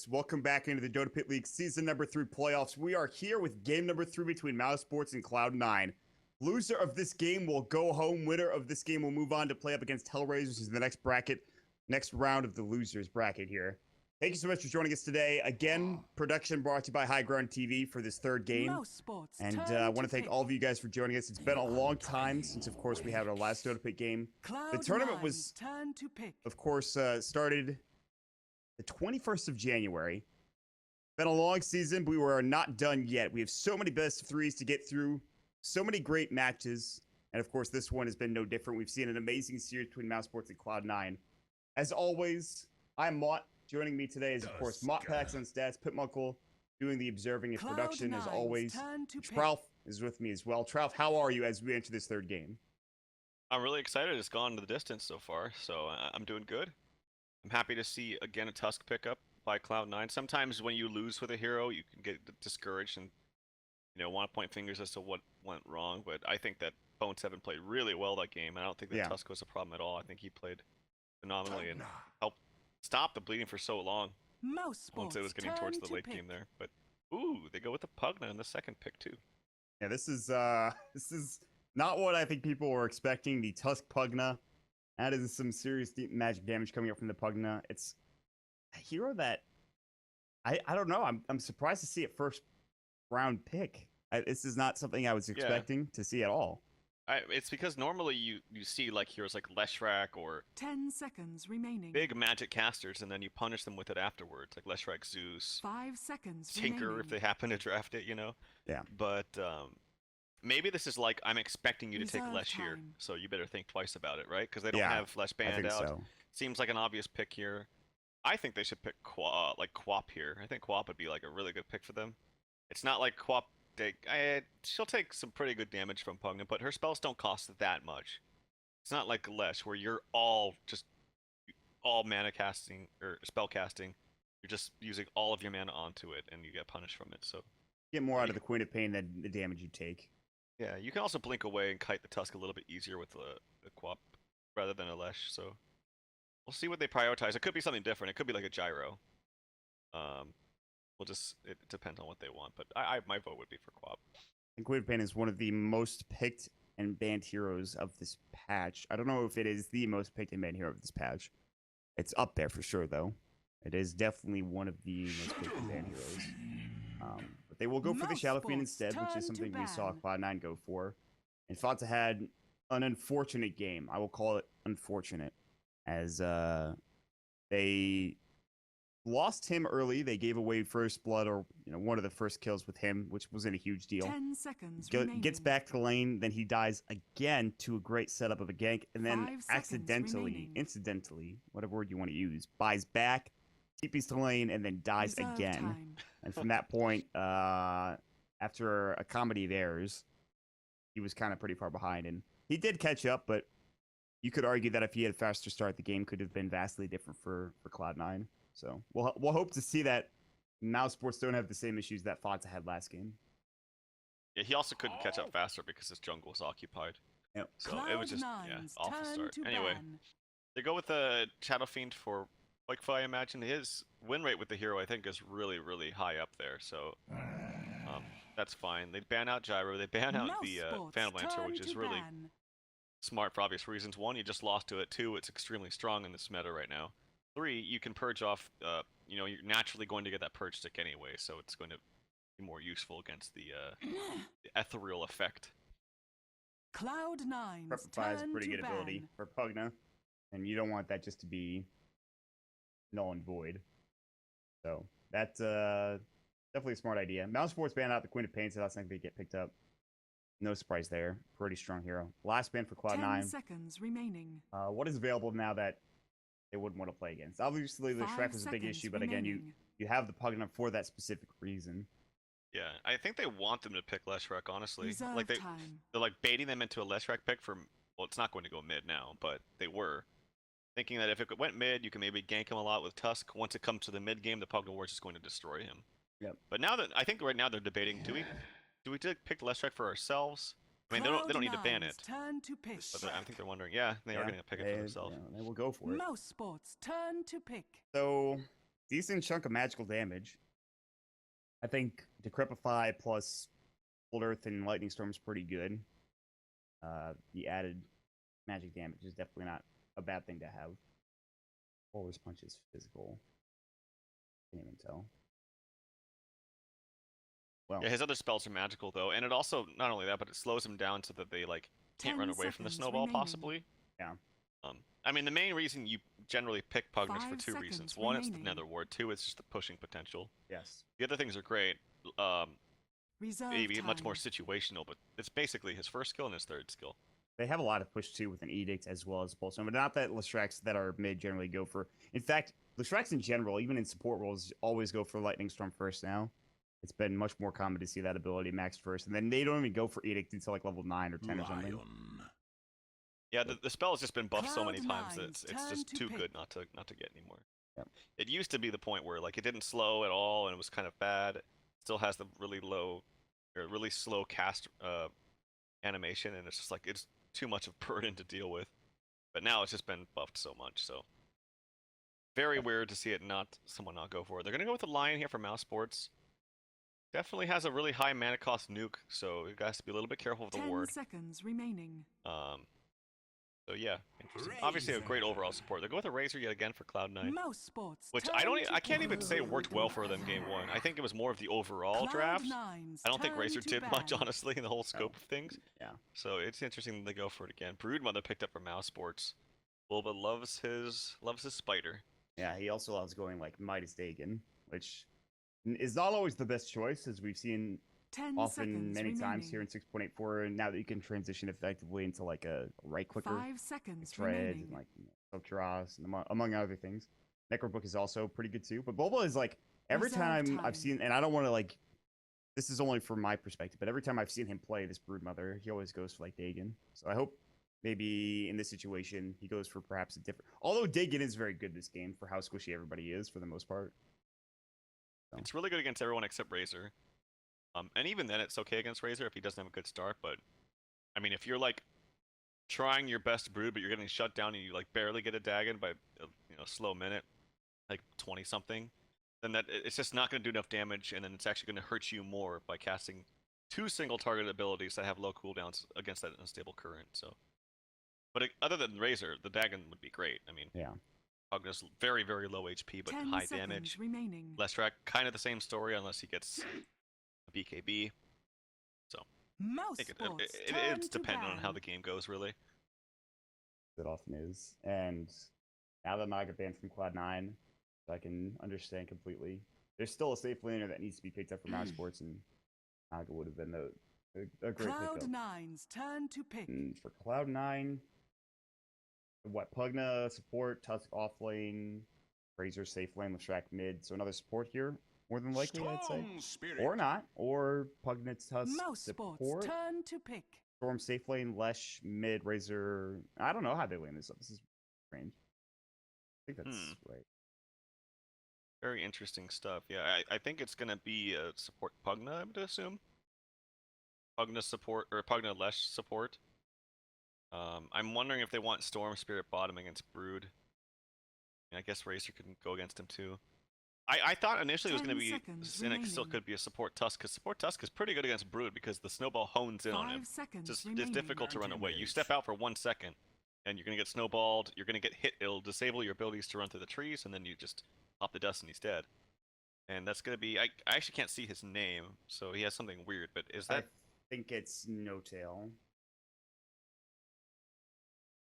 Sports. Welcome back into the Dota Pit League Season number 3 playoffs. We are here with game number 3 between mouz Sports and Cloud9. Loser of this game will go home. Winner of this game will move on to play up against Hellraisers in the next round of the losers bracket here. Thank you so much for joining us today. Again, production brought to you by High Ground TV for this third game. And I want to thank all of you guys for joining us. It's been a long time since, of course, we had our last Dota Pit game. The tournament was, of course, started the 21st of January. Been a long season, but we were not done yet. We have so many best of threes to get through, so many great matches, and of course, this one has been no different. We've seen an amazing series between mouz Sports and Cloud9. As always, I'm Mott. Joining me today is, of course, Mott Packs on Stats, Pitmunkle doing the observing and production as always. Trouf is with me as well. Trouf, how are you as we enter this third game? I'm really excited. It's gone to the distance so far, so I'm doing good. I'm happy to see, again, a Tusk pickup by Cloud9. Sometimes when you lose with a hero, you can get discouraged and, want to point fingers as to what went wrong, but I think that mouz played really well that game. I don't think that Tusk was a problem at all. I think he played phenomenally and helped stop the bleeding for so long once it was getting towards the late game there. But, ooh, they go with the Pugna in the second pick, too. Yeah, this is not what I think people were expecting. The Tusk Pugna. That is some serious deep magic damage coming up from the Pugna. It's a hero that I don't know. I'm surprised to see it first round pick. This is not something I was expecting to see at all. It's because normally you see like heroes like Leshrac or 10 seconds remaining. Big magic casters, and then you punish them with it afterwards, like Leshrac, Zeus, 5 seconds Tinker remaining. if they happen to draft it, Yeah. But maybe this is like, I'm expecting you to take Reserve Lesh here, time. so you better think twice about it, right? Because they don't have Lesh I banned think out. so. Seems like an obvious pick here. I think they should pick Quap here. I think Quap would be like a really good pick for them. It's not like Quap. She'll take some pretty good damage from Pugna, but her spells don't cost that much. It's not like Lesh, where you're all mana casting or spell casting. You're just using all of your mana onto it, and you get punished from it. So Get more out of the Queen of Pain than the damage you take. yeah, you can also blink away and kite the Tusk a little bit easier with the Quap rather than a Lesh. So we'll see what they prioritize. It could be something different. It could be like a Gyro. It depends on what they want, but my vote would be for Quap. And Queen of Pain is one of the most picked and banned heroes of this patch. I don't know if it is the most picked and banned hero of this patch. It's up there for sure, though. It is definitely one of the most picked and banned heroes. But they will go for the Shadow Fiend instead, which is something we saw Cloud9 go for. And Fanta had an unfortunate game. I will call it unfortunate, as they lost him early. They gave away first blood, or one of the first kills with him, which wasn't a huge deal. 10 seconds Gets back to the lane, then he dies again to a great setup of a gank, and then incidentally, whatever word you want to use, buys back, TPs to lane, and then dies again. And from that point, after a comedy of errors, he was kind of pretty far behind, and he did catch up, but you could argue that if he had a faster start, the game could have been vastly different for Cloud9. So we'll hope to see that mouz Sports don't have the same issues that Fanta had last game. Yeah, he also couldn't catch up faster because his jungle was occupied. Yep. So it was just awful start. Anyway, they go with the Shadow Fiend for Wildfire. I imagine his win rate with the hero, I think, is really, really high up there. So that's fine. They ban out Gyro. They ban out the Phantom Lancer, which is really smart for obvious reasons. One, you just lost to it. Two, it's extremely strong in this meta right now. 3, you can purge off, you're naturally going to get that purge stick anyway, so it's going to be more useful against the ethereal effect. Cloud9 Prepify is a pretty good ability for Pugna, and you don't want that just to be null and void. So that's definitely a smart idea. mouz Sports ban out the Queen of Pain, so that's not going to get picked up. No surprise there. Pretty strong hero. Last ban for Cloud9. 10 seconds remaining. What is available now that they wouldn't want to play against? Obviously, the Shrek was a big issue, but again, you have the Pugna for that specific reason. Yeah, I think they want them to pick Leshrac, honestly. Reserve like they're like baiting them into a Leshrac pick for, well, it's not going to go mid now, but they were thinking that if it went mid, you can maybe gank him a lot with Tusk. Once it comes to the mid game, the Pugna War is just going to destroy him. Yep. But now that I think right now they're debating, do we pick Leshrac for ourselves? I mean, they don't need to ban it. But I think they're wondering, they are going to pick it for themselves. Yeah, they will go for it. mouz Sports turn to pick. So decent chunk of magical damage. I think Decrepify plus Cold Earth and Lightning Storm is pretty good. The added magic damage is definitely not a bad thing to have. Always Punch is physical. Can't even tell. Well, Yeah, his other spells are magical though, and it also not only that, but it slows him down so that they like can't run away from the snowball possibly. Yeah. I mean, the main reason you generally pick Pugnus for 5 two seconds reasons. One, it's the remaining. Nether Ward. Two, it's just the pushing potential. Yes. The other things are great. Reserve Maybe much time. more situational, but it's basically his first skill and his third skill. They have a lot of push too with an Edict as well as Pulse. But not that Leshracs that are mid generally go for. In fact, Leshracs in general, even in support roles, always go for Lightning Storm first now. It's been much more common to see that ability maxed first. And then they don't even go for Edict until like level 9 or 10 or something. Yeah, the spell has just been buffed so many times that Cloud9's it's just turn to too pick. good not to get anymore. Yep. It used to be the point where like it didn't slow at all and it was kind of bad. It still has the really low or really slow cast animation, and it's just like it's too much of a burden to deal with. But now it's just been buffed so much, so very weird to see it someone not go for it. They're gonna go with the Lion here for Mouse Sports. Definitely has a really high mana cost nuke, so you guys have to be a little bit careful with the 10 ward. seconds remaining. So yeah, interesting. Obviously a great overall support. They go with a Razor yet again for Cloud9, Mouse Sports. which turn to I can't pick. even say it worked well for them game one. I think it was more of the overall draft. Cloud9's I don't think turn Razor to did much, ban. honestly, in the whole scope of things. Yeah. So it's interesting that they go for it again. Broodmother picked up for Mouse Sports. Bulba loves his spider. Yeah, he also loves going like Midas Dagon, which is not always the best choice, as we've seen 10 often seconds many times remaining. here in 6.84, and now that you can transition effectively into like a right clicker, 5 seconds Tread, remaining. and like Soakdraws, and among other things. Necrobook is also pretty good too, but Bulba is like every Reserve time I've time. seen, and I don't want to like, this is only from my perspective, but every time I've seen him play this Broodmother, he always goes for like Dagon. So I hope maybe in this situation he goes for perhaps a different. Although Dagon is very good this game for how squishy everybody is for the most part. It's really good against everyone except Razor. And even then, it's okay against Razor if he doesn't have a good start. But I mean, if you're like trying your best to brood, but you're getting shut down and you like barely get a Dagon by slow minute, like 20 something, then it's just not going to do enough damage, and then it's actually going to hurt you more by casting 2 single target abilities that have low cooldowns against that unstable current. So, but other than Razor, the Dagon would be great. I mean, Yeah. Pugna's very low HP but 10 high seconds damage. remaining. Leshrac, kind of the same story unless he gets a BKB. So Mouse I think Sports. it's dependent on how the game goes, really. It often is. And now that I got banned from Cloud9, I can understand completely. There's still a safe laner that needs to be picked up for Mouse Sports, and Naga would have been a great pickup. Cloud9's turn to pick. And for Cloud9, what, Pugna support, Tusk off lane, Razor safe lane, Leshrac mid, so another support here, more than likely, I'd say. Or not, or Pugna Tusk Mouse support, Sports turn to pick. Storm safe lane, Lesh mid, Razor. I don't know how they lane this up. This is strange. I think that's right. Very interesting stuff. Yeah, I think it's gonna be a support Pugna, I would assume. Pugna support or Pugna Lesh support. I'm wondering if they want Storm Spirit bottom against Brood. I guess Razor could go against him too. I thought initially it was 10 going to be seconds Cynic still remaining. could be a support Tusk, because support Tusk is pretty good against Brood because the snowball hones in on 5 him. seconds It's remaining. difficult to run away. You step out for 1 second, and you're going to get snowballed. You're going to get hit. It'll disable your abilities to run through the trees, and then you just pop the dust and he's dead. And that's going to be. I actually can't see his name, so he has something weird. But is that? I think it's No Tail.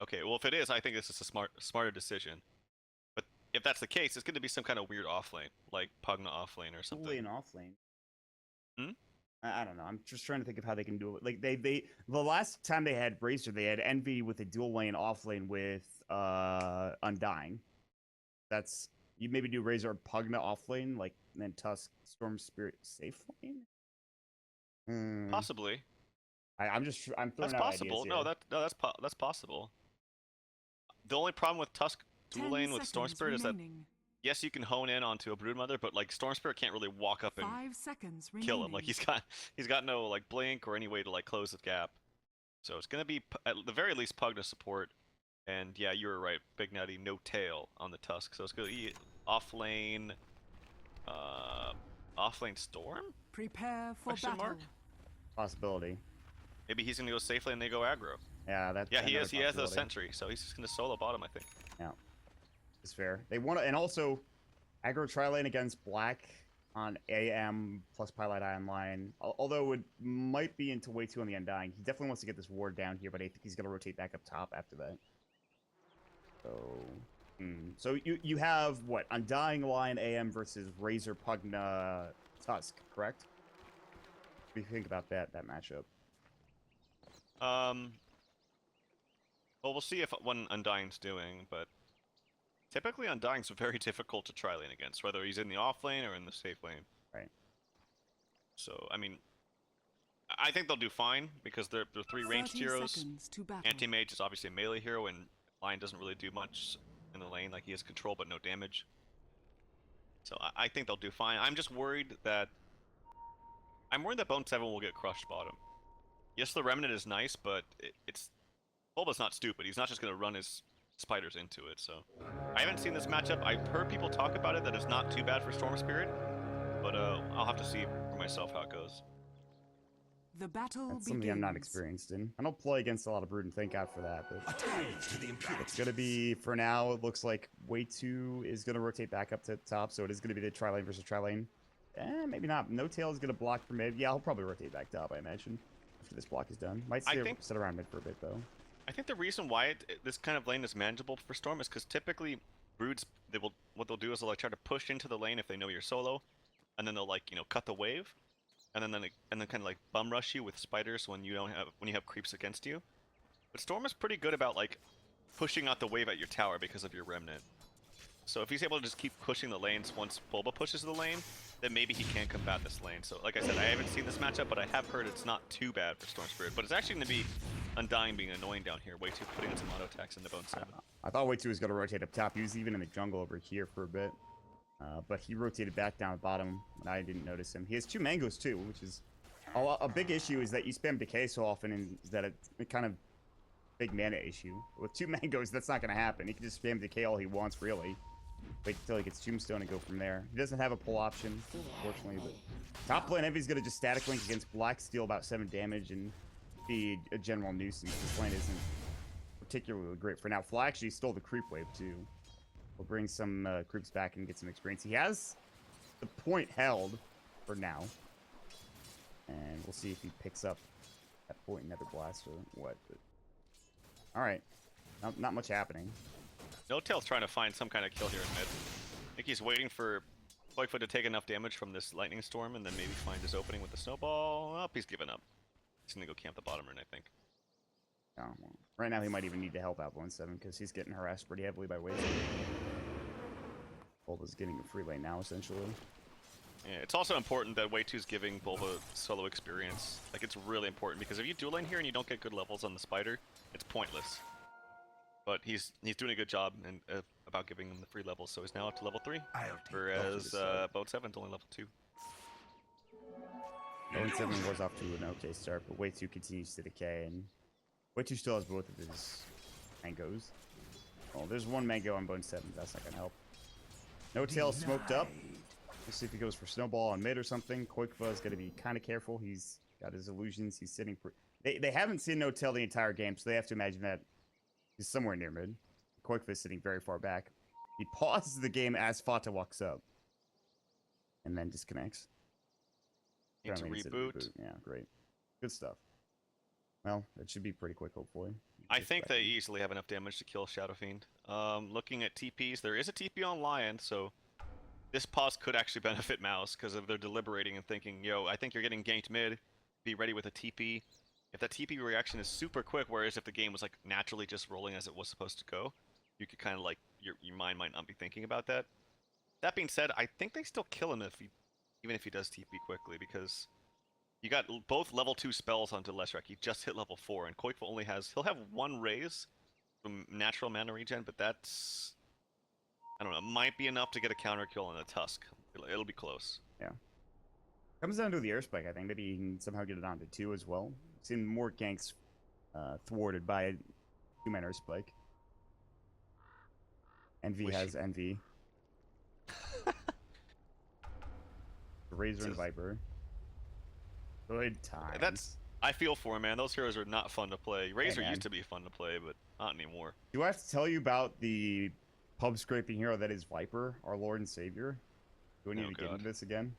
Okay, well, if it is, I think this is a smarter decision. But if that's the case, it's going to be some kind of weird offlane, like Pugna offlane or something. Fully an off lane. Hmm? I don't know. I'm just trying to think of how they can do it. Like they the last time they had Razor, they had Envy with a dual lane off lane with Undying. That's you maybe do Razor Pugna off lane, like and then Tusk Storm Spirit safe lane. Possibly. I'm throwing That's out possible. ideas here. No, that's possible. The only problem with Tusk dual 10 lane with Storm seconds Spirit is that remaining. yes, you can hone in onto a Broodmother, but like Storm Spirit can't really walk up and 5 seconds kill remaining. him. Like he's got no like blink or any way to like close the gap. So it's gonna be at the very least Pugna support. And yeah, you were right. Big Natty, no tail on the Tusk. So it's going to be off lane Storm? Prepare for Question battle. mark? Possibility. Maybe he's going to go safely and they go aggro. Yeah, that's Yeah, he another is. He has a possibility. sentry, so he's just going to solo bottom, I think. Yeah, it's fair. They want to, and also aggro tri-lane against black on AM plus Pilot Eye online. Although it might be into way too on the Undying. He definitely wants to get this ward down here, but I think he's going to rotate back up top after that. So, you have what? Undying Lion AM versus Razor Pugna Tusk, correct? What do you think about that matchup? Well, we'll see what Undying's doing, but typically Undying's very difficult to tri-lane against, whether he's in the off lane or in the safe lane. Right. So, I mean, I think they'll do fine because they're 3 ranged heroes. Anti-Mage is obviously a melee hero, and Lion doesn't really do much in the lane. Like, he has control but no damage. So I think they'll do fine. I'm just worried that Bone 7 will get crushed bottom. Yes, the Remnant is nice, but it's Bulba's not stupid. He's not just going to run his spiders into it. So I haven't seen this matchup. I've heard people talk about it, that it's not too bad for Storm Spirit, but I'll have to see for myself how it goes. The battle That's something I'm not experienced in. I don't play against a lot of Brood, and thank God for that. But it's going to be, for now, it looks like Way2 is going to rotate back up to top, so it is going to be the tri-lane versus tri-lane. Maybe not. No Tail is going to block for mid. Yeah, I'll probably rotate back top, I imagine, after this block is done. Might sit around mid for a bit, though. I think the reason why this kind of lane is manageable for Storm is because typically Broods, what they'll do is they'll like try to push into the lane if they know you're solo, and then they'll like, you know, cut the wave. And then kind of like bum rush you with spiders when you have creeps against you. But Storm is pretty good about like pushing out the wave at your tower because of your Remnant. So if he's able to just keep pushing the lanes once Bulba pushes the lane, then maybe he can combat this lane. So like I said, I haven't seen this matchup, but I have heard it's not too bad for Storm Spirit. But it's actually going to be Undying being annoying down here. Way2 putting in some auto attacks into Bone 7. I thought Way2 was going to rotate up top. He was even in the jungle over here for a bit. But he rotated back down at bottom, and I didn't notice him. He has 2 mangoes, too, which is... A big issue is that you spam decay so often, and is that a kind of big mana issue. With 2 mangoes, that's not going to happen. He can just spam decay all he wants, really. Wait until he gets Tombstone and go from there. He doesn't have a pull option, unfortunately. But top lane Heavy's going to just static link against Black, steal about 7 damage, and be a general nuisance. This lane isn't particularly great for now. Fly actually stole the creep wave, too. We'll bring some creeps back and get some experience. He has the point held for now. And we'll see if he picks up that point in Nether Blast or what. But... Alright. Not much happening. No Tail's trying to find some kind of kill here in mid. I think he's waiting for Whitefoot to take enough damage from this Lightning Storm and then maybe find his opening with the Snowball. Oh, he's given up. He's going to go camp the bottom rune, I think. Oh, well, right now he might even need to help out 1-7 because he's getting harassed pretty heavily by Way2. Bulba's getting a free lane now, essentially. Yeah, it's also important that Way2's giving Bulba solo experience. Like, it's really important because if you dual lane here and you don't get good levels on the spider, it's pointless. But he's doing a good job and about giving him the free levels, so he's now up to level 3. Whereas Bone 7's only level 2. Bone 7 was off to an okay start, but Way2 continues to decay, and Way2 still has both of his mangoes. Well, there's 1 mango on Bone 7, but that's not going to help. No Tail smoked up. Let's see if he goes for Snowball on mid or something. Koikva is going to be kind of careful. He's got his illusions. He's sitting... They haven't seen No Tail the entire game, so they have to imagine that he's somewhere near mid. Koikva is sitting very far back. He pauses the game as Fata walks up. And then disconnects. Need to reboot. Yeah, great. Good stuff. Well, it should be pretty quick, hopefully. I think they easily have enough damage to kill Shadow Fiend. Looking at TPs, there is a TP on Lion, so this pause could actually benefit mouz because they're deliberating and thinking, yo, I think you're getting ganked mid, be ready with a TP. If that TP reaction is super quick, whereas if the game was like naturally just rolling as it was supposed to go, you could kind of like, your mind might not be thinking about that. That being said, I think they still kill him even if he does TP quickly, because you got both level 2 spells onto Leshrac. He just hit level 4, and Koikva only he'll have 1 raise from natural mana regen, but that's, I don't know, might be enough to get a counter kill on a Tusk. It'll be close. Yeah. Comes down to the air spike, I think. Maybe he can somehow get it onto 2 as well. Seen more ganks thwarted by a 2-man air spike. Envy has Envy. Razor and Viper. Good times. I feel for him, man. Those heroes are not fun to play. Razor man. used to be fun to play, but not anymore. Do I have to tell you about the pub scraping hero that is Viper, our Lord and Savior? Do we need to get into this again?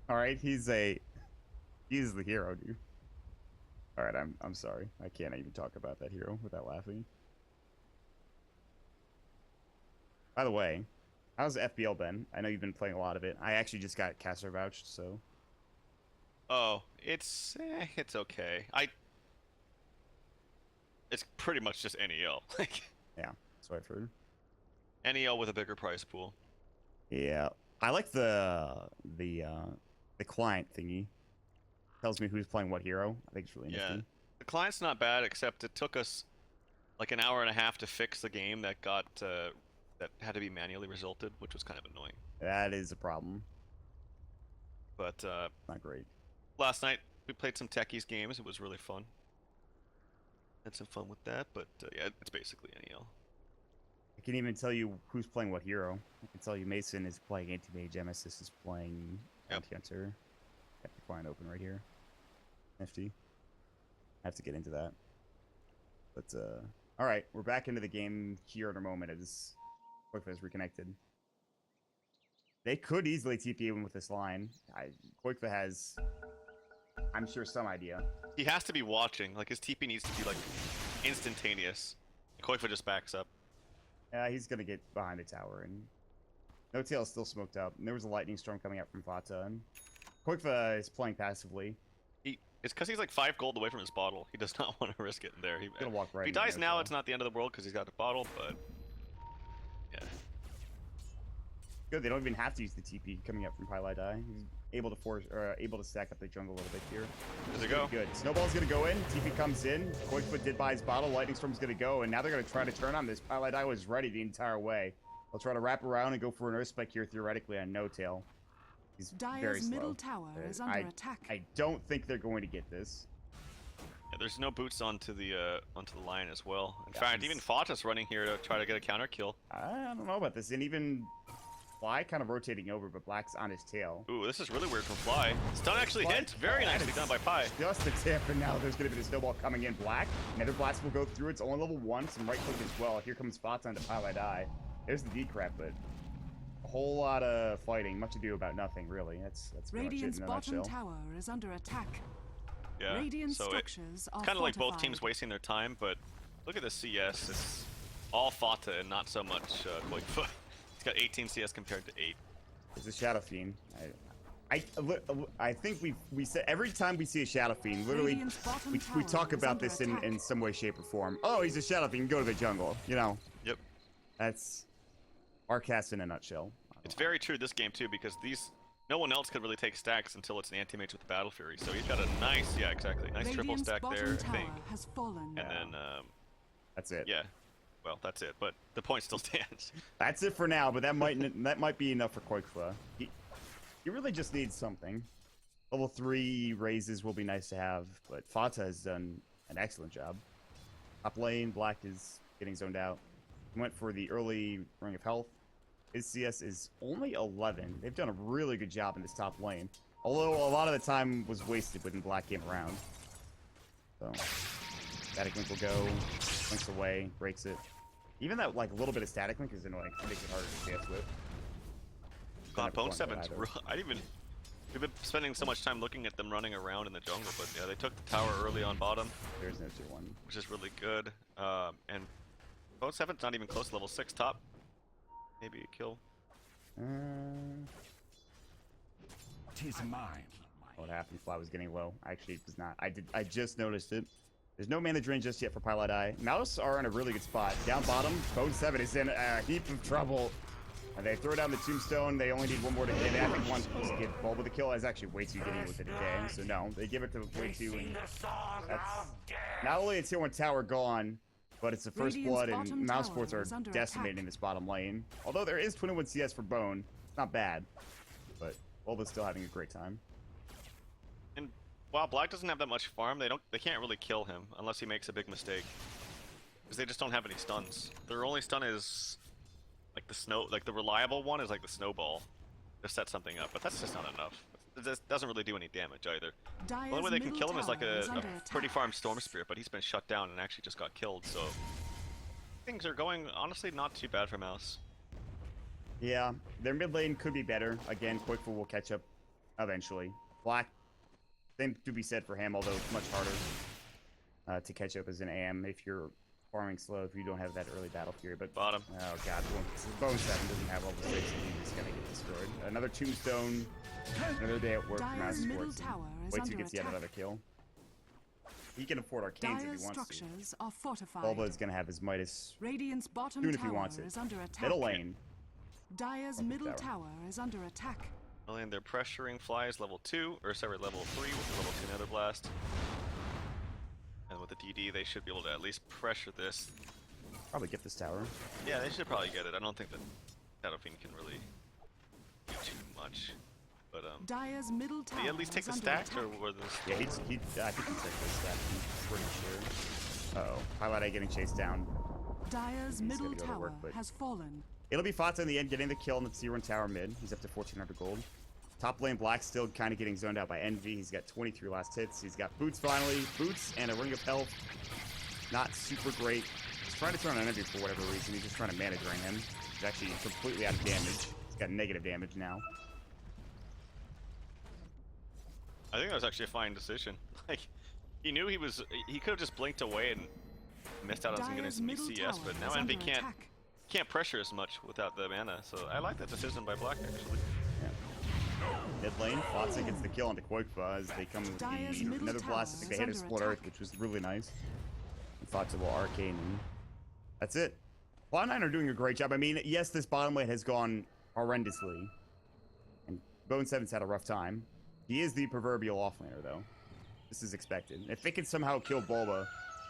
Alright, he's the hero, dude. Alright, I'm sorry. I can't even talk about that hero without laughing. By the way, how's FBL been? I know you've been playing a lot of it. I actually just got caster vouched, so. Oh, it's okay. It's pretty much just NEL. Like, yeah, that's what I've heard. NEL with a bigger prize pool. Yeah, I like the client thingy. Tells me who's playing what hero. I think it's really interesting. Yeah, the client's not bad, except it took us like an hour and a half to fix the game that got that had to be manually resulted, which was kind of annoying. That is a problem. But not great. Last night we played some techies games. It was really fun. Had some fun with that, but yeah, it's basically NEL. I can even tell you who's playing what hero. I can tell you Mason is playing Anti-Mage, Emesis is playing Anti-Hunter. Got the client open right here. Nifty. I have to get into that. But, alright, we're back into the game here in a moment as Koikfa is reconnected. They could easily TP even with this line. Koikfa has, I'm sure, some idea. He has to be watching. Like, his TP needs to be, like, instantaneous. Koikfa just backs up. Yeah, he's gonna get behind the tower, and No Tail is still smoked up. And there was a lightning storm coming out from Fata, and Koikfa is playing passively. It's because he's like 5 gold away from his bottle. He does not want to risk it in there. He's gonna walk right. If he dies now, it's not the end of the world because he's got a bottle, but yeah. Good, they don't even have to use the TP coming up from Cloud9. He's able to stack up the jungle a little bit here. Does it go? Good. Snowball's gonna go in. TP comes in. Koikfa did buy his bottle. Lightning Storm's gonna go, and now they're gonna try to turn on this. Cloud9 was ready the entire way. They'll try to wrap around and go for an Earth Spike here theoretically on No Tail. He's very slow. Middle tower is under attack. I don't think they're going to get this. Yeah, there's no boots onto the line as well. In fact, even Fata's running here to try to get a counter kill. I don't know about this, and even Fly kind of rotating over, but Black's on his tail. Ooh, this is really weird from Fly. Stun actually hit. Very nicely done by Pi. Just a tip, and now there's going to be the snowball coming in. Black. Nether Blast will go through. It's only level 1. Some right click as well. Here comes Fata onto Cloud9. There's the decrep, but a whole lot of fighting. Much ado about nothing, really. That's Radiant's bottom tower is under attack. Yeah, Radiant so structures are kind of like both teams wasting their time, but look at the CS. It's all Fata and not so much Koikfa. He's got 18 CS compared to 8. It's a Shadow Fiend. I think we said every time we see a Shadow Fiend, literally we talk about this in some way, shape, or form. Oh, he's a Shadow Fiend. Go to the jungle. You know. Yep. That's Arcast in a nutshell. It's very true this game too, because no one else could really take stacks until it's an anti-mage with the Battle Fury. So he's got a nice, yeah, exactly, nice triple stack there, I think. And then that's it. Yeah. Well, that's it, but the point still stands. That's it for now, but that might be enough for Koikfa. He really just needs something. Level 3 raises will be nice to have, but Fata has done an excellent job. Top lane, Black is getting zoned out. He went for the early Ring of Health. His CS is only 11. They've done a really good job in this top lane. Although a lot of the time was wasted when Black came around. So, Static Link will go, links away, breaks it. Even that like little bit of Static Link is annoying. It makes it harder to CS with. God, Bone 7's we've been spending so much time looking at them running around in the jungle, but yeah, they took the tower early on bottom. There's no 2-1. Which is really good. And Bone 7's not even close to level 6 top. Maybe a kill. Tis mine. What happened? Fly was getting low. Actually, it was not. I just noticed it. There's no mana drain just yet for Cloud9. Mouse are in a really good spot. Down bottom, Bone 7 is in a heap of trouble. And they throw down the tombstone. They only need one more to hit. I think one to get Bulb with the kill is actually way too getting with the decay. So no, they give it to way too. And that's not only a tier 1 tower gone, but it's the first blood, and Mouse Sports are decimating this bottom lane. Although there is 21 CS for Bone, it's not bad. But Bulb is still having a great time. And while Black doesn't have that much farm, they can't really kill him unless he makes a big mistake. Because they just don't have any stuns. Their only stun is Like the reliable one is like the snowball to set something up, but that's just not enough. It doesn't really do any damage either. The only way they can kill him is like a pretty farm Storm Spirit, but he's been shut down and actually just got killed, so things are going honestly not too bad for Mouse. Yeah, their mid lane could be better. Again, Quickfoot will catch up eventually. Black, same to be said for him, although it's much harder to catch up as an AM if you're farming slow, if you don't have that early battle period. But bottom. Oh god, Bone 7 doesn't have all the stakes and he's just gonna get destroyed. Another tombstone, another day at work for Mouse Sports. Wait till he gets yet another kill. He can afford arcanes if he wants structures are fortified. Bulba is gonna have his Midas Radiant's bottom soon if he tower wants it. is under attack. Middle lane. Dire's middle tower is under attack. And they're pressuring Flies level 2, or sorry, level 3 with the level 2 Nether Blast. And with the DD, they should be able to at least pressure this. Probably get this tower. Yeah, they should probably get it. I don't think that Shadow Fiend can really do too much. But Dire's middle tower did he at least take the stacks, or were this? Yeah, I think he took the stack. I'm pretty sure. Uh oh, Highlight getting chased down. Dire's middle tower has fallen. It'll be Fata in the end getting the kill on the tier 1 tower mid. He's up to 1400 gold. Top lane Black still kind of getting zoned out by Envy. He's got 23 last hits. He's got Boots finally. Boots and a Ring of Health. Not super great. He's trying to turn on Envy for whatever reason. He's just trying to mana drain him. He's actually completely out of damage. He's got negative damage now. I think that was actually a fine decision. Like, he knew he could have just blinked away and missed out on some getting some CS, but now Envy can't pressure as much without the mana, so I like that decision by Black actually. Mid lane, Fata gets the kill onto Quoiqua as they come with the Nether Blast. I think they hit a Split Earth, which was really nice. And Fata will Arcane, and that's it. Cloud9 are doing a great job. I mean, yes, this bottom lane has gone horrendously, and Bone 7's had a rough time. He is the proverbial offlaner, though. This is expected. If they could somehow kill Bulba,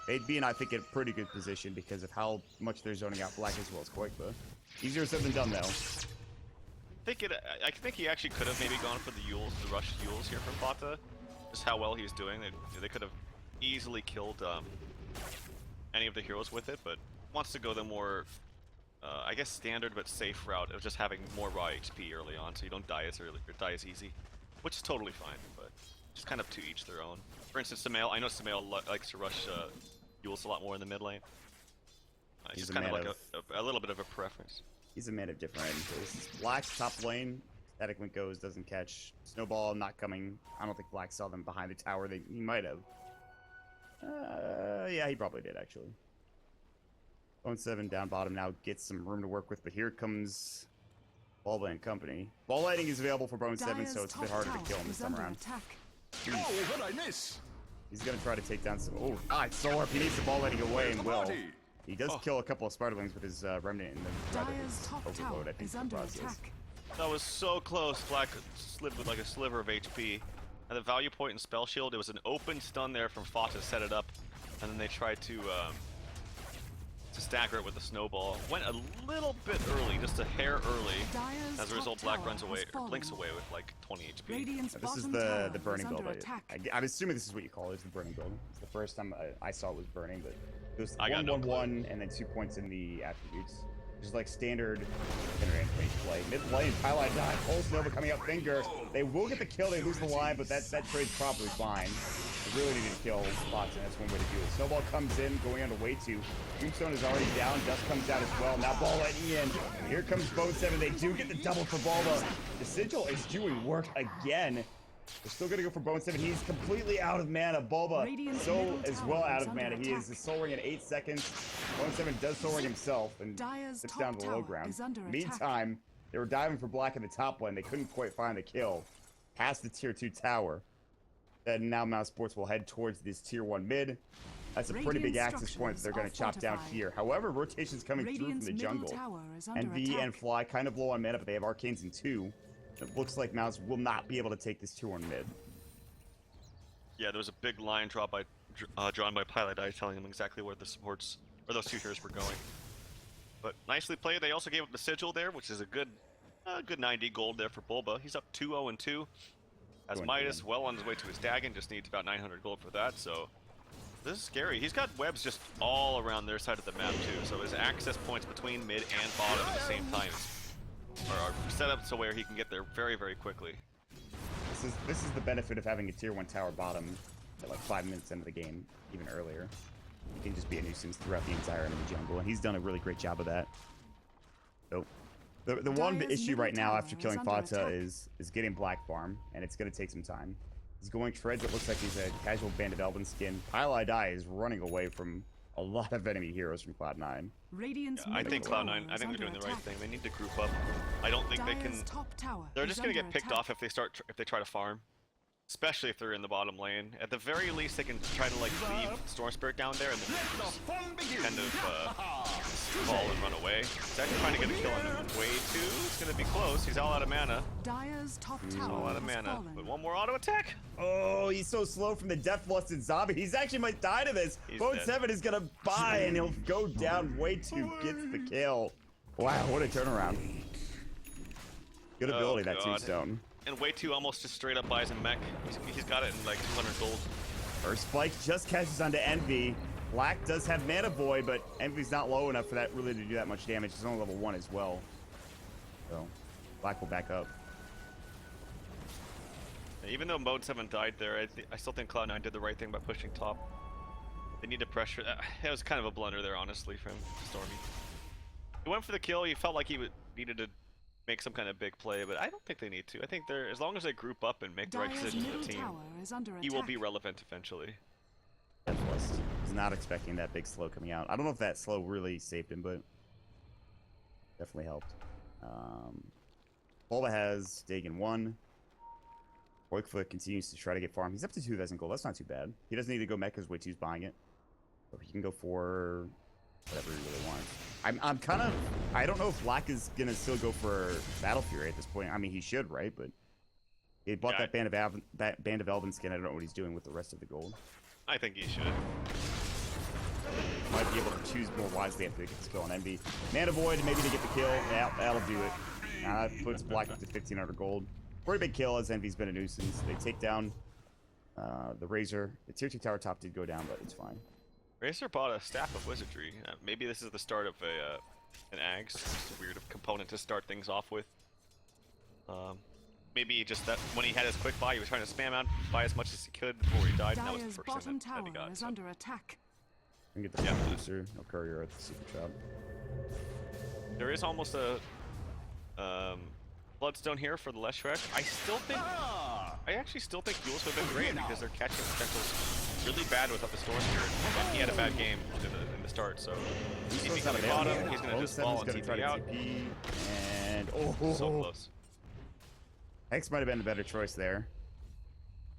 they'd be in, I think, a pretty good position because of how much they're zoning out Black as well as Quoiqua. Easier said than done, though. I think he actually could have maybe gone for the Yules, the rush Yules here from Fata. Just how well he's doing. They could have easily killed any of the heroes with it, but wants to go the more, I guess, standard but safe route of just having more raw HP early on, so you don't die as early or die as easy, which is totally fine. But just kind of to each their own. For instance, Samael, I know Samael likes to rush Yules a lot more in the mid lane. He's just kind of like a little bit of a preference. He's a man of different items. Black's top lane, Static Link goes, doesn't catch. Snowball not coming. I don't think Black saw them behind the tower. He might have. Yeah, he probably did, actually. Bone 7 down bottom now gets some room to work with, but here comes Bulba and company. Ball lighting is available for Bone 7, so it's a bit harder to kill him this time around. Oh, what I miss? He's going to try to take down some... Oh, it's so hard. He needs the ball lighting away and will. He does kill a couple of Spiderlings with his Remnant and then Overload, I think, the process. That was so close. Black slid with like a sliver of HP. At the value point and spell shield, it was an open stun there from Fata to set it up, and then they tried to stagger it with the snowball. Went a little bit early, just a hair early. As a result, Black runs away or blinks away with like 20 HP. This is the burning build. I'm assuming this is what you call it. It's the burning build. It's the first time I saw it was burning, but it was 1-1-1 and then 2 points in the attributes. Just like standard play. Mid lane, Highlight die. Pulse Nova coming up, Finger. They will get the kill, they lose the line, but that trade's probably fine. They really need to kill spots, and that's one way to do it. Snowball comes in, going on to way 2. Tombstone is already down, Dust comes down as well. Now Ball letting in. Here comes Bone 7. They do get the double for Bulba. The Sigil is doing work again. They're still gonna go for Bone 7. He's completely out of mana. Bulba so as well out of mana. He is the Soul Ring in 8 seconds. Bone 7 does Soul Ring himself and sits down to the low ground. Meantime, they were diving for Black in the top lane. They couldn't quite find the kill. Past the tier 2 tower. And now Mouse Sports will head towards this tier 1 mid. That's a pretty big access point that they're going to chop down here. However, rotation's coming through from the jungle. Envy and Fly kind of low on mana, but they have Arcanes in 2. It looks like Mouse will not be able to take this 2-1 mid. Yeah, there was a big line drawn by Pilot Eye telling them exactly where the supports, or those 2 heroes were going. But nicely played. They also gave up the Sigil there, which is a good 90 gold there for Bulba. He's up 2-0-2. As Midas well on his way to his Dagon, just needs about 900 gold for that, so This is scary. He's got webs just all around their side of the map too, so his access points between mid and bottom at the same time are set up so where he can get there very, very quickly. This is the benefit of having a tier 1 tower bottom at like 5 minutes into the game, even earlier. You can just be a nuisance throughout the entire enemy jungle, and he's done a really great job of that. So, the one issue right now after killing Fata is getting Black Farm, and it's going to take some time. He's going Treads. It looks like he's a casual Bandit Elven skin. Pile I Die is running away from a lot of enemy heroes from Cloud9. Yeah, I think Cloud9, I think they're doing the right thing. They need to group up. I don't think they can. They're just going to get picked off if they try to farm. Especially if they're in the bottom lane. At the very least, they can try to like leave Storm Spirit down there and then just kind of fall and run away. He's actually trying to get a kill on him. Way too. It's gonna be close. He's all out of mana. He's all out of mana. But one more auto attack. Oh, he's so slow from the death-lusted zombie. He's actually might die to this. Bone 7 is gonna buy and he'll go down way too. Gets the kill. Wow, what a turnaround. Good ability, that tombstone. And way too almost just straight up buys a mech. He's got it in like 200 gold. First spike just catches onto Envy. Black does have Mana Void, but Envy's not low enough for that really to do that much damage. He's only level 1 as well. So Black will back up. Even though Mode 7 died there, I still think Cloud9 did the right thing by pushing top. They need to pressure. It was kind of a blunder there, honestly, from Stormy. He went for the kill. He felt like he needed to make some kind of big play, but I don't think they need to. I think they're, as long as they group up and make the right decisions as a team, he will be relevant eventually. Deathlust. He's not expecting that big slow coming out. I don't know if that slow really saved him, but definitely helped. Bulba has Dagon 1. Boykfoot continues to try to get farm. He's up to 2,000 gold. That's not too bad. He doesn't need to go mech because Way 2's buying it. So he can go for whatever he really wants. I'm kind of... I don't know if Black is going to still go for Battle Fury at this point. I mean, he should, right? But he bought that Band of Elven skin. I don't know what he's doing with the rest of the gold. I think he should. Might be able to choose more wisely after he gets the kill on Envy. Mana Void, maybe to get the kill. Yeah, that'll do it. That puts Black up to 1,500 gold. Pretty big kill as Envy's been a nuisance. They take down the Razor. The tier 2 tower top did go down, but it's fine. Razor bought a Staff of Wizardry. Maybe this is the start of an Ags. Just a weird component to start things off with. Maybe just that when he had his quick buy, he was trying to spam out, buy as much as he could before he died. And that was the first thing that he got. Is under attack. And get the booster. No courier at the secret shop. There is almost a Bloodstone here for the Leshrac. I actually still think Yules would have been great because their catching potential's really bad without the Storm Spirit. And he had a bad game in the start, so if he can bot him, he's gonna just fall and TP out. And so close. Hex might have been a better choice there.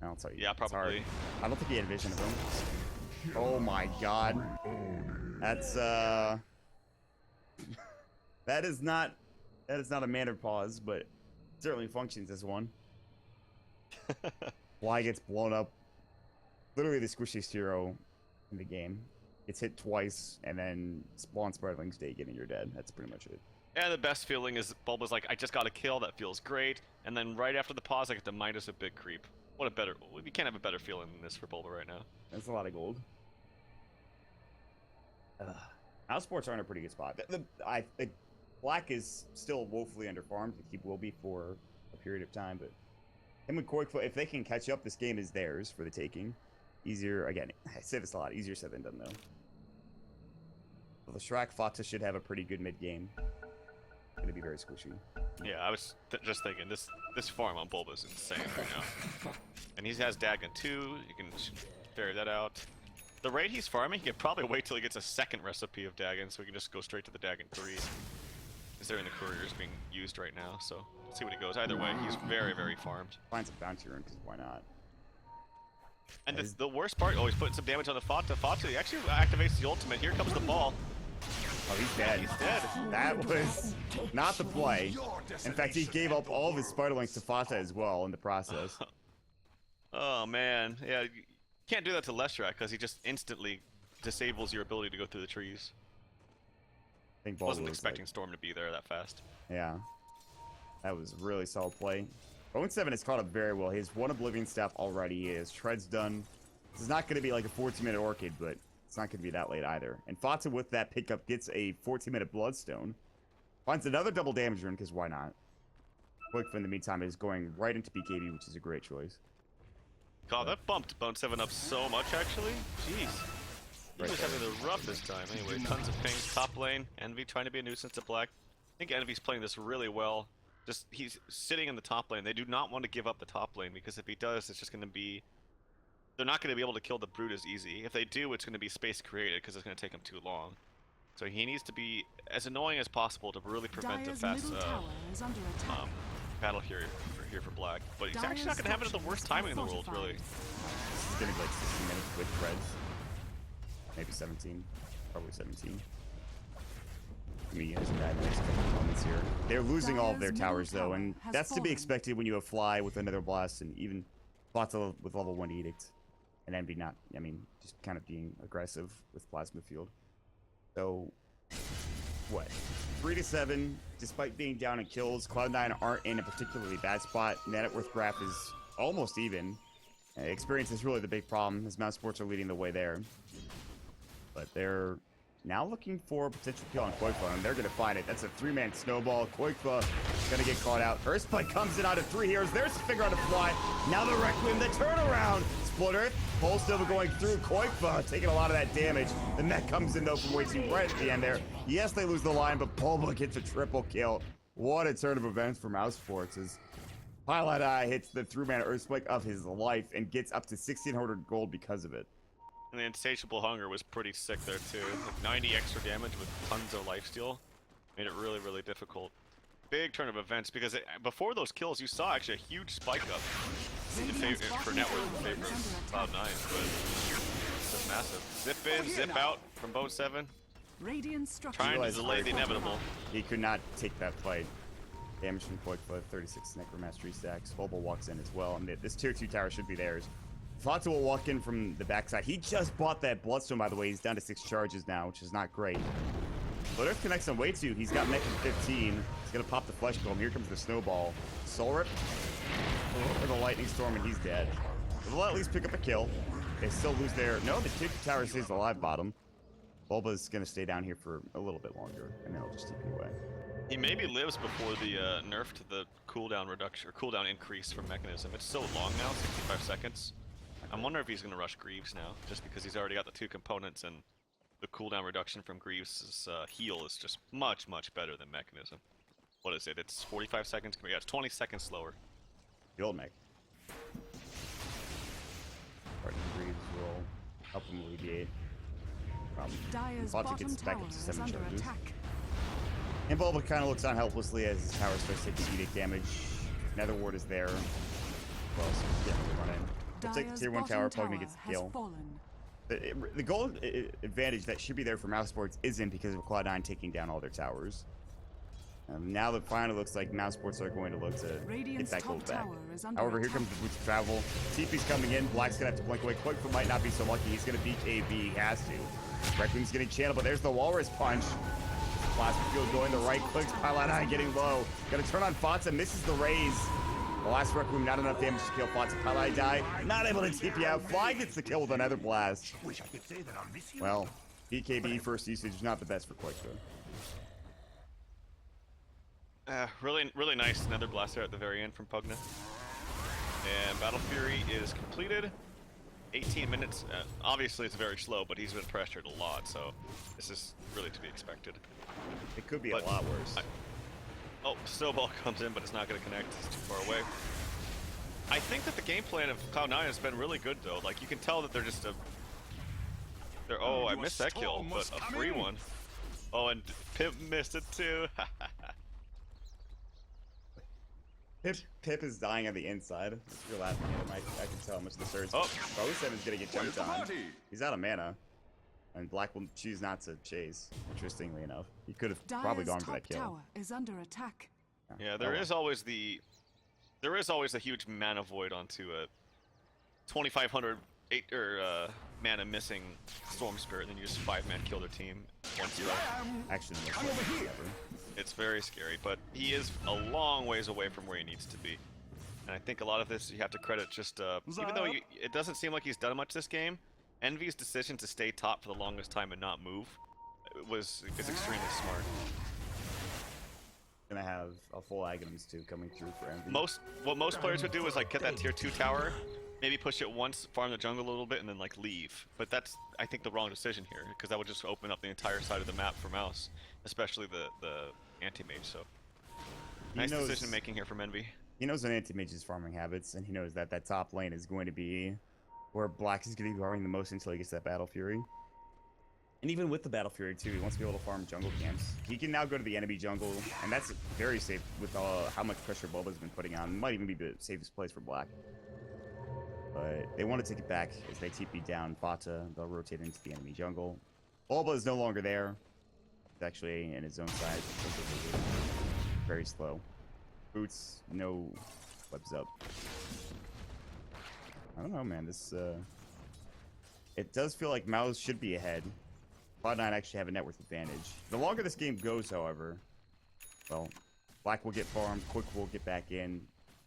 I'll tell you. Yeah, probably. I don't think he had vision of him. Oh my god. That's that is not a mannered pause, but it certainly functions as one. Fly gets blown up. Literally the squishiest hero in the game. Gets hit twice and then spawns Sparkling's Dagon and you're dead. That's pretty much it. Yeah, the best feeling is Bulba's like, I just got a kill, that feels great. And then right after the pause, I get to minus a big creep. What a better, we can't have a better feeling than this for Bulba right now. That's a lot of gold. House Sports are in a pretty good spot. Black is still woefully underfarmed. He will be for a period of time, but him and Corkfoot, if they can catch up, this game is theirs for the taking. Easier, again, I say this a lot, easier said than done though. Well, the Shrek Fata should have a pretty good mid game. Gonna be very squishy. Yeah, I was just thinking this farm on Bulba is insane right now. And he has Dagon 2, you can ferry that out. The rate he's farming, he can probably wait till he gets a second recipe of Dagon so he can just go straight to the Dagon 3. Is there in the couriers being used right now, so let's see what he goes. Either way, he's very, very farmed. Find some bounty rune, because why not? And the worst part, he's putting some damage on the Fata. Fata actually activates the ultimate. Here comes the ball. Oh, he's dead. He's dead. That was not the play. In fact, he gave up all of his Spiderlings to Fata as well in the process. Oh, man. Yeah, you can't do that to Leshrac, because he just instantly disables your ability to go through the trees. I think wasn't expecting Storm to be there that fast. Yeah. That was a really solid play. Bone 7 has caught up very well. He has one Oblivion Staff already. He has Treads done. It's not going to be like a 14-minute Orchid, but it's not going to be that late either. And Fatsa with that pickup gets a 14-minute Bloodstone. Finds another double damage rune, because why not? Quick in the meantime is going right into BKB, which is a great choice. God, that bumped Bone 7 up so much, actually. Jeez. He was having the roughest time. Anyway, tons of pings. Top lane. Envy trying to be a nuisance to Black. I think Envy's playing this really well. Just, he's sitting in the top lane. They do not want to give up the top lane, because if he does, it's just going to be... They're not going to be able to kill the Brute as easy. If they do, it's going to be space created, because it's going to take them too long. So he needs to be as annoying as possible to really prevent a fast battle here for Black. But he's actually not going to have it at the worst timing in the world, really. It's going to be like 16 minutes with Reds. Maybe 17. Probably 17. I mean, he has bad next couple moments here. They're losing all of their towers, though, and that's to be expected when you have Fly with another Blast and even Fatsa with level 1 Edict. And Envy not, I mean, just kind of being aggressive with Plasma Field. So, what? 3-7, despite being down in kills, Cloud9 aren't in a particularly bad spot. Net worth graph is almost even. Experience is really the big problem, as Mouse Sports are leading the way there. But they're now looking for a potential kill on Koikfa, and they're going to find it. That's a 3-man snowball. Koikfa going to get caught out. Earthspike comes in out of 3 heroes. There's the figure on the fly. Now the Requiem, the turnaround. Split Earth. Pulse Nova going through. Koikfa taking a lot of that damage. The net comes in, though, from way too bright at the end there. Yes, they lose the line, but Bulba gets a triple kill. What a turn of events for Mouse Sports as Pilot Eye hits the 3-man Earthspike of his life and gets up to 1,600 gold because of it. And the Insatiable Hunger was pretty sick there too. Like 90 extra damage with tons of lifesteal. Made it really, really difficult. Big turn of events because before those kills you saw actually a huge spike up for network in favor of Cloud9, but it's massive. Zip in, zip out from Bone 7. Trying to delay the inevitable. He could not take that fight. Damage from Koikfa, 36 Necromastery stacks. Volbo walks in as well, and this tier 2 tower should be theirs. Fatsa will walk in from the backside. He just bought that Bloodstone, by the way. He's down to 6 charges now, which is not great. But Earth connects on way too. He's got mech at 15. He's going to pop the Flesh Golem. Here comes the Snowball. Soul Rip for the Lightning Storm, and he's dead. They'll at least pick up a kill. They still lose their... No, the tier 2 tower stays alive bottom. Bulba's going to stay down here for a little bit longer, and then he'll just TP away. He maybe lives before the nerf to the cooldown reduction, or cooldown increase from Mechanism. It's so long now, 65 seconds. I'm wondering if he's going to rush Greaves now, just because he's already got the 2 components, and the cooldown reduction from Greaves' heal is just much, much better than Mechanism. What is it? It's 45 seconds? Yeah, it's 20 seconds slower. The old mech. Partner Greaves will help him alleviate. Fatsa gets back up to 7 charges. And Bulba kind of looks on helplessly as his tower starts taking Edict damage. Nether Ward is there. Well, so yeah, run in. We'll take the tier 1 tower, Pugna gets the kill. The gold advantage that should be there for Mouse Sports isn't because of Cloud9 taking down all their towers. Now it finally looks like Mouse Sports are going to look to get that gold back. However, here comes the Boots of Travel. TP's coming in. Black's going to have to blink away. Quickfoot might not be so lucky. He's going to beat KB. He has to. Requiem's getting channeled, but there's the Walrus Punch. Plasma Field going the right clicks. Pilot Eye getting low. Gonna turn on Fatsa. Misses the raise. The last Requiem, not enough damage to kill Fatsa. Pilot Eye die. Not able to TP out. Fly gets the kill with another blast. Well, BKB first usage is not the best for Quickfoot. Really nice Nether Blaster at the very end from Pugna. And Battle Fury is completed. 18 minutes. Obviously, it's very slow, but he's been pressured a lot, so this is really to be expected. It could be a lot worse. Oh, Snowball comes in, but it's not going to connect. It's too far away. I think that the game plan of Cloud9 has been really good, though. Like, you can tell that they're just a... Oh, I missed that kill, but a free one. Oh, and Pimp missed it, too. Pip is dying on the inside. If you're laughing at him, I can tell how much the surge. Oh, Bo7 is gonna get jumped on. He's out of mana, and Black will choose not to chase. Interestingly enough, he could have probably gone for that kill. Tower is under attack. Yeah, there is always a huge mana void onto a 2,500 mana missing Storm Spirit, and then you just 5-man kill their team once you're Actually, it's very scary, but he is a long ways away from where he needs to be. And I think a lot of this you have to credit just, even though it doesn't seem like he's done much this game, Envy's decision to stay top for the longest time and not move is extremely smart. Gonna have a full Aghanim's too coming through for Envy. What most players would do is like get that tier 2 tower, maybe push it once, farm the jungle a little bit, and then like leave. But that's, I think, the wrong decision here, because that would just open up the entire side of the map for mouz, especially the anti-mage. So nice decision making here from Envy. He knows an anti-mage's farming habits, and he knows that that top lane is going to be where Black is going to be farming the most until he gets that Battle Fury. And even with the Battle Fury too, he wants to be able to farm jungle camps. He can now go to the enemy jungle, and that's very safe with how much pressure Bulba's been putting on. It might even be the safest place for Black. But they want to take it back as they TP down Fata. They'll rotate into the enemy jungle. Bulba is no longer there. He's actually in his own side. Very slow. Boots, no webs up. I don't know, man. This it does feel like mouz should be ahead. Cloud9 actually have a net worth advantage. The longer this game goes, however, well, Black will get farmed, Quick will get back in.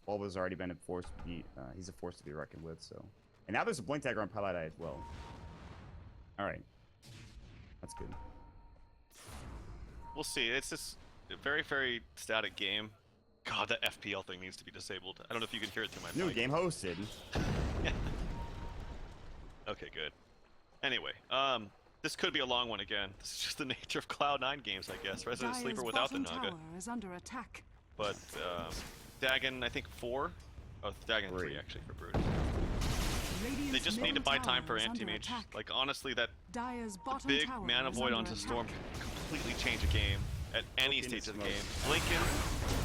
Bulba's already been a force to be, he's a force to be reckoned with, so. And now there's a blink dagger on Pilot Eye as well. Alright. That's good. We'll see. It's just a very, very static game. God, that FPL thing needs to be disabled. I don't know if you can hear it through my New mic. game hosted. Okay, good. Anyway, this could be a long one again. This is just the nature of Cloud9 games, I guess. Resident Sleeper without the Naga. Is under attack. But Dagon, I think 4. Oh, Dagon 3 actually for Brood. They just need to buy time for anti-mage. Like honestly, that big mana void onto Storm can completely change a game at any stage of the game. Blinking.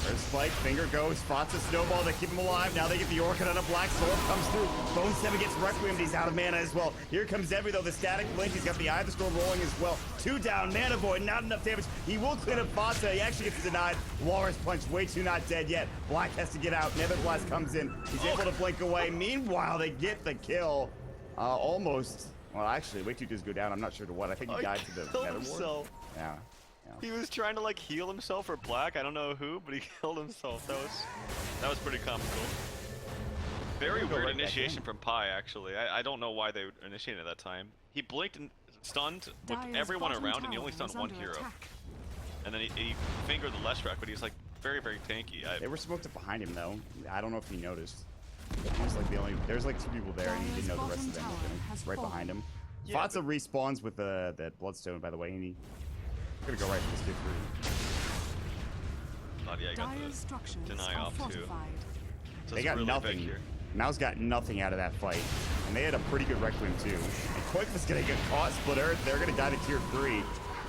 There's Spike, finger goes, spots a snowball to keep him alive. Now they get the Orchid on a Black Soul, comes through. Bone 7 gets Requiem, he's out of mana as well. Here comes Envy though, the static blink, he's got the Eye of the Storm rolling as well. 2 down, mana void, not enough damage. He will clean up Fata, he actually gets denied. Walrus Punch, way too not dead yet. Black has to get out, Nether Blast comes in. He's able to blink away. Meanwhile, they get the kill. Almost. Well, actually, way too does go down. I'm not sure to what. I think he died to the Nether Ward. Yeah. He was trying to like heal himself for Black. I don't know who, but he killed himself. That was pretty comical. Very weird initiation from Pi, actually. I don't know why they initiated at that time. He blinked and stunned with everyone around, and he only stunned one hero. And then he fingered the Leshrac, but he's like very, very tanky. They were smoked up behind him though. I don't know if he noticed. He was like the only. There's like 2 people there, and he didn't know the rest of them were right behind him. Yeah, Fata respawns with that Bloodstone, by the way, and he. I'm gonna go right for this kid free. Oh yeah, I got the deny off too. So they got really nothing. mouz got nothing out of that fight, and they had a pretty good Requiem too. And Quick was gonna get caught, split Earth. They're gonna die to tier 3.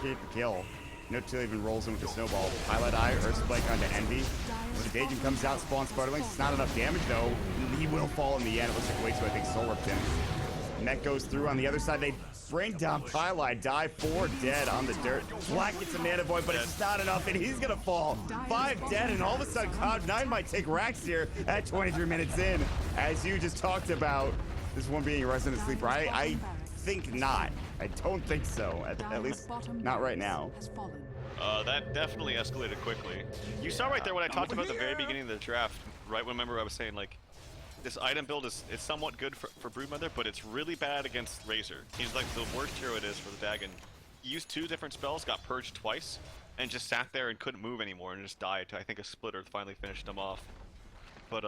Get the kill. No Till even rolls in with the snowball. Pilot Eye, Earth Spike onto Envy. When the Dagon comes out, spawns Spartalings. It's not enough damage though. He will fall in the end. It looks like way too. I think Soul Ripped him. Mech goes through on the other side. They bring down Pilot. Die 4 dead on the dirt. Black gets a mana void, but it's just not enough, and he's gonna fall. 5 dead, and all of a sudden Cloud9 might take racks here at 23 minutes in. As you just talked about, this one being a Resident Sleeper. I think not. I don't think so. At least not right now. That definitely escalated quickly. You saw right there what I talked about at the very beginning of the draft, right? Remember I was saying like, this item build is somewhat good for Broodmother, but it's really bad against Razor. He's like the worst hero it is for the Dagon. He used 2 different spells, got purged twice, and just sat there and couldn't move anymore and just died. I think a Splitter finally finished him off. But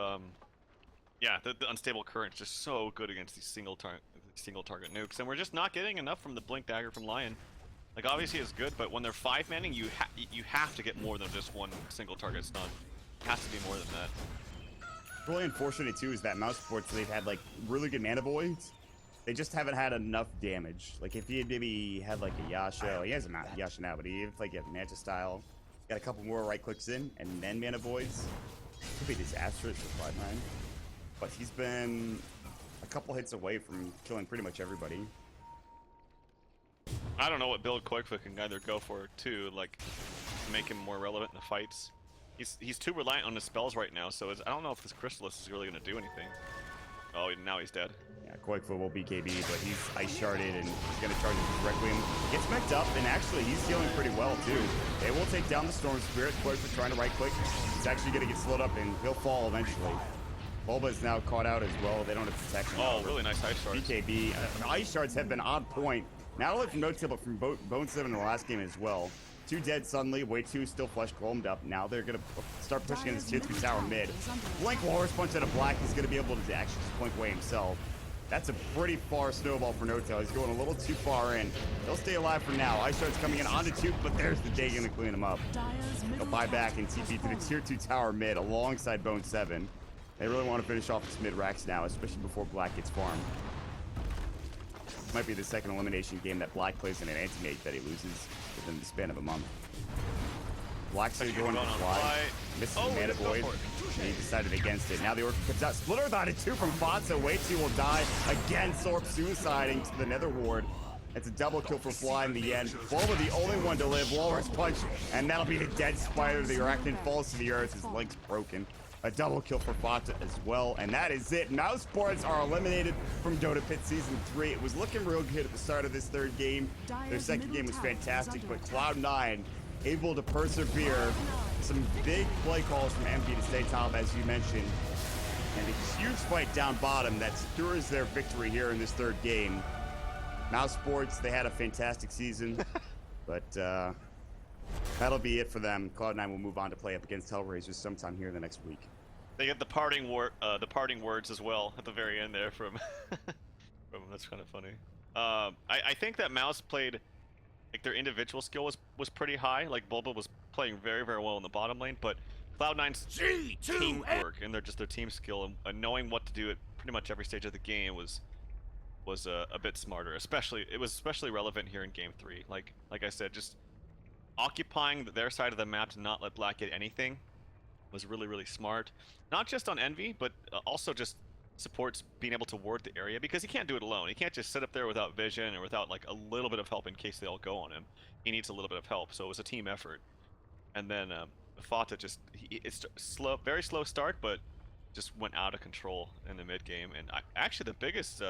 yeah, the unstable current's just so good against these single target nukes, and we're just not getting enough from the Blink Dagger from Lion. Like obviously it's good, but when they're 5-manning, you have to get more than just 1 single target stun. It has to be more than that. Really unfortunate too is that mouz supports, they've had like really good mana voids. They just haven't had enough damage. Like if he had maybe had like a Yasha, he has a Yasha now, but if like a Manta style, got a couple more right clicks in and then mana voids, it could be disastrous for Cloud9. But he's been a couple hits away from killing pretty much everybody. I don't know what build Quickfoot can either go for too, like to make him more relevant in the fights. He's too reliant on his spells right now, so I don't know if this Chrysalis is really going to do anything. Oh, now he's dead. Yeah, Quickfoot will be KB, but he's ice sharded and he's going to charge his Requiem. Gets mech'd up, and actually he's healing pretty well too. They will take down the Storm Spirit. Quickfoot trying to right click. He's actually going to get slowed up, and he'll fall eventually. Bulba is now caught out as well. They don't have protection. Oh, really nice ice shards. BKB. Ice shards have been on point. Not only from No-Tail, but from Bone 7 in the last game as well. 2 dead suddenly. Way 2 still flesh gloamed up. Now they're going to start pushing in this tier 2 tower mid. Blank Walrus Punch out of Black is going to be able to actually just blink away himself. That's a pretty far snowball for No-Tail. He's going a little too far in. They'll stay alive for now. Ice Shards coming in onto 2, but there's the Day going to clean him up. They'll buy back and TP through the tier 2 tower mid alongside Bone 7. They really want to finish off this mid racks now, especially before Black gets farmed. Might be the second elimination game that Black plays in an anti-mage that he loses within the span of a month. Black's going to fly. Misses the Mana Void, and he decided against it. Now the Orc comes out. Splitter Thought it 2 from Fatsa. Way 2 will die. Again, Sorp suiciding to the Nether Ward. It's a double kill for Fly in the end. Bulba the only one to live. Walrus Punch, and that'll be the dead spider. The Arachnid falls to the earth. His leg's broken. A double kill for Fata as well, and that is it. Mouse Sports are eliminated from Dota Pit Season 3. It was looking real good at the start of this third game. Their second game was fantastic, but Cloud9 able to persevere. Some big play calls from MB to stay top, as you mentioned, and a huge fight down bottom that secures their victory here in this third game. Mouse Sports, they had a fantastic season, but that'll be it for them. Cloud9 will move on to play up against Hellraisers sometime here in the next week. They get the parting words as well at the very end there from. That's kind of funny. I think that Mouse played, like, their individual skill was pretty high. Like Bulba was playing very well in the bottom lane, but Cloud9's teamwork and their team skill and knowing what to do at pretty much every stage of the game was a bit smarter. It was especially relevant here in Game 3. Like I said, just occupying their side of the map to not let Black get anything was really smart. Not just on Envy, but also just supports being able to ward the area, because he can't do it alone. He can't just sit up there without vision or without like a little bit of help in case they all go on him. He needs a little bit of help, so it was a team effort. And then Fata it's slow, very slow start, but just went out of control in the mid game. And actually the biggest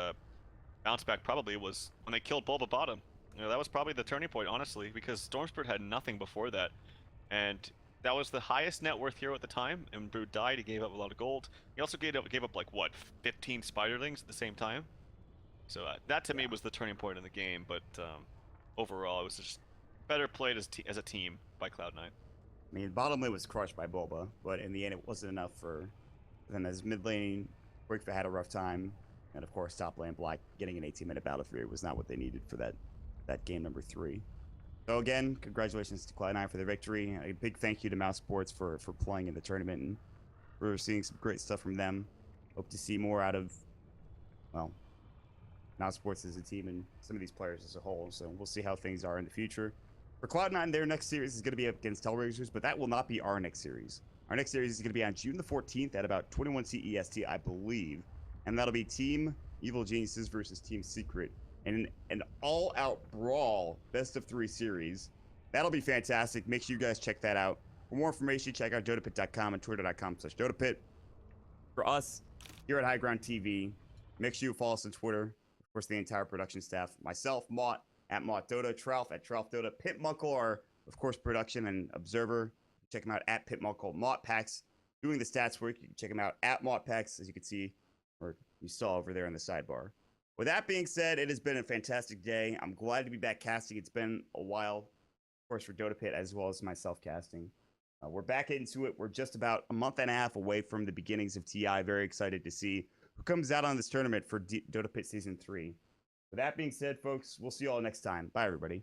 bounce back probably was when they killed Bulba bottom. You know, that was probably the turning point, honestly, because Stormspirit had nothing before that, and that was the highest net worth hero at the time. And Brood died. He gave up a lot of gold. He also gave up like what, 15 spiderlings at the same time. So that to me was the turning point in the game. But overall, it was just better played as a team by Cloud9. I mean, bottom lane was crushed by Bulba, but in the end, it wasn't enough for them. As mid lane, Brickfa had a rough time, and of course, top lane Black getting an 18-minute battle for it was not what they needed for that game number 3. So again, congratulations to Cloud9 for the victory. A big thank you to Mouse Sports for playing in the tournament, and we're seeing some great stuff from them. Hope to see more out of, well, Mouse Sports as a team and some of these players as a whole. So we'll see how things are in the future. For Cloud9, their next series is going to be up against Hellraisers, but that will not be our next series. Our next series is going to be on June the 14th at about 21 CEST, I believe, and that'll be Team Evil Geniuses versus Team Secret in an all-out brawl best-of-3 series. That'll be fantastic. Make sure you guys check that out. For more information, check out dotapit.com and twitter.com/dotapit. For us here at High Ground TV, make sure you follow us on Twitter. Of course, the entire production staff, myself, Mott, at Mott Dota, Trouf at Trouf Dota, Pitmuckle, our, of course, production and observer. Check him out at Pitmuckle. Mott Packs doing the stats work. You can check him out at Mott Packs, as you can see, or you saw over there in the sidebar. With that being said, it has been a fantastic day. I'm glad to be back casting. It's been a while, of course, for Dota Pit as well as myself casting. We're back into it. We're just about a month and a half away from the beginnings of TI. Very excited to see who comes out on this tournament for Dota Pit Season 3. With that being said, folks, we'll see you all next time. Bye, everybody.